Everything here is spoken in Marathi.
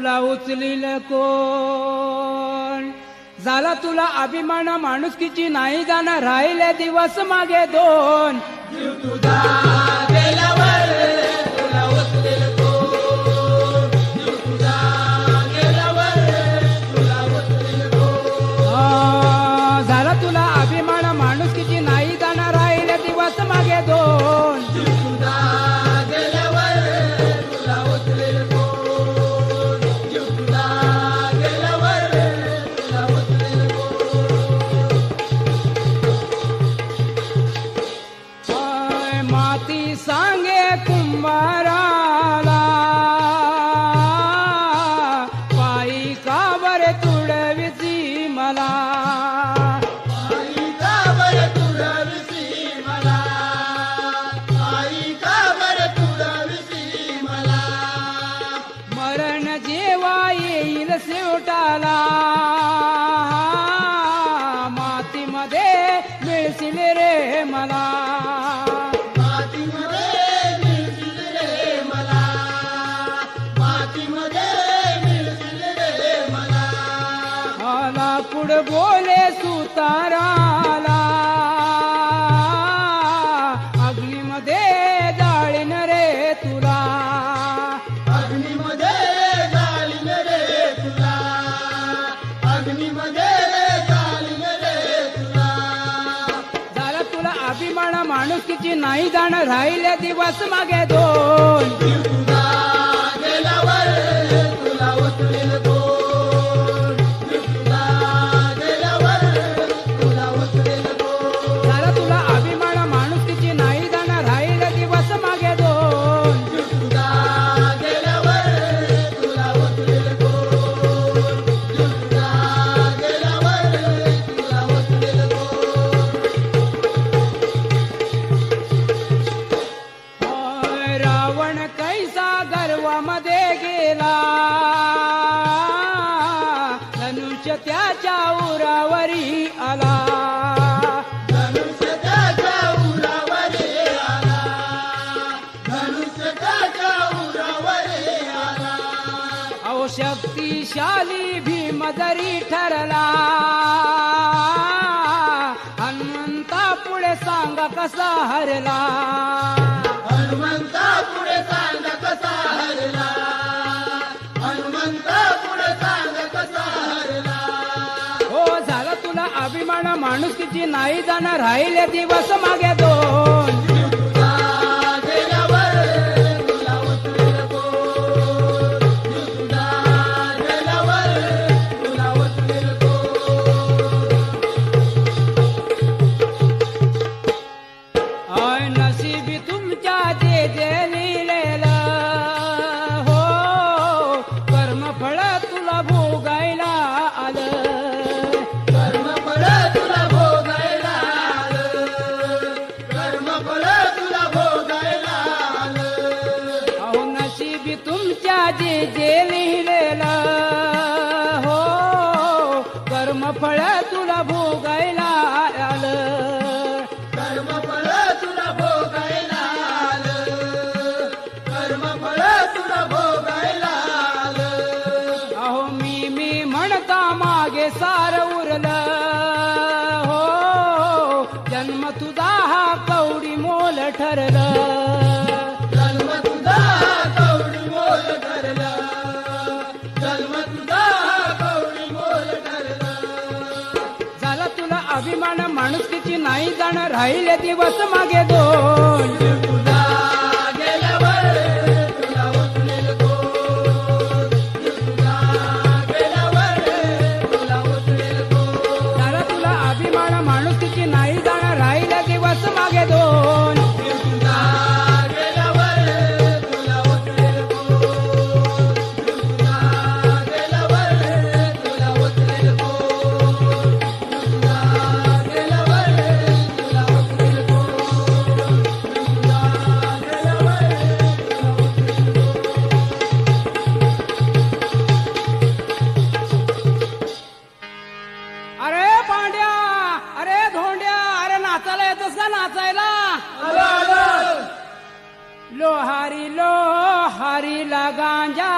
तुला उचलील कोण? झाला तुला अभिमान माणुसकीची नाही जाणार राहिले दिवस मागे दोन. जीव तुझा गेल्यावर तुला उचलेल कोण? जीव तुझा गेल्यावर तुला उचलेल कोण? झाला तुला अभिमान माणुसकीची नाही जाणार राहिले दिवस मागे दोन. जीव तुझा गेल्यावर तुला उचलेल कोण? जीव तुझा गेल्यावर तुला उचलेल होय, माती सांगे कुंभाराला पायी का बरे तुडविसी मला. आई का बरं तुडविसी मला? आई का बरं तुडविसी मला? मरण जेव्हा येईल शेवटाला मातीमध्ये मिळशील रे मला. मातीमध्ये मिळशील रे मला. मातीमध्ये मिळशील रे मला. आला पुढ बोले सुताराला अग्नीमध्ये जाळीन रे तुला. अग्नीमध्ये जाळीन रे तुला. अग्नीमध्ये जाळीन रे तुला. झाला तुला अभिमान माणुसकीची नाही जाणार राहिले दिवस मागे दोन. जीव तुझा गेल्यावर तुला उचलेल कोण? जीव तुझा गेल्यावर तुला उचलेल कोण? झाला तुला अभिमान माणुसकीची नाही जाणार राहिले दिवस मागे दोन. जीव तुझा गेल्यावर तुला उचलेल कोण? जीव तुझा गेल्यावर तुला उचलेल कोण? होय, रावण कैसा गर्वामध्ये गेला धनुष्य त्याच्या उरावरी आला. धनुष्य त्याच्या उरावर आला. धनुष्य त्याच्या उरावर आला. अहो शक्तिशाली भीम जरी ठरला हनुमंता पुढे सांगा कसा हरला. हनुमंता पुढे सांग कसा हरला. हनुमंता पुढे सांग कसा हरला. हो झाला तुला अभिमान माणुसकीची नाही जाणार राहिले दिवस मागे दोन. जीव तुझा गेल्यावर तुला उचलेल कोण? जीव तुझा गेल्यावर तुला उचलेल कोण? आय नशिबी तुमच्या जे जे लिहिलेलं हो कर्मफळ तुला भोगायला आलं. कर्मफळ तुला भोगायला आलं. कर्मफळ तुला भोगायला आलं. अहो नशिबी तुमच्या जे जे लिहिलेलं हो कर्मफळ तुला भोगायला आलं. कर्मफळ तुला भोगायला आलं. कर्मफळ तुला भोगायला आलं. अहो मी म्हणता मागे सार उरलं हो जन्म तुझा हा कवडी मोल ठरलं. जन्म तुझा कवडी मोल ठरला. जन्म तुझा कवडी मोल ठरला. झाला तुला अभिमान माणुसकीची नाही जाणार राहिले दिवस मागे दोन. जीव तुझा गेल्यावर तुला उचलेल कोण? जीव तुझा गेल्यावर तुला उचलेल कोण? झाला तुला अभिमान माणुसकीची नाही जाणार राहिले दिवस मागे दोन. जीव तुझा गेल्यावर तुला उचलेल कोण? जीव तुझा गेल्यावर तुला उचलेल कोण? जीव तुझा गेल्यावर तुला उचलेल कोण? लोहारी लोहारी ला गांजा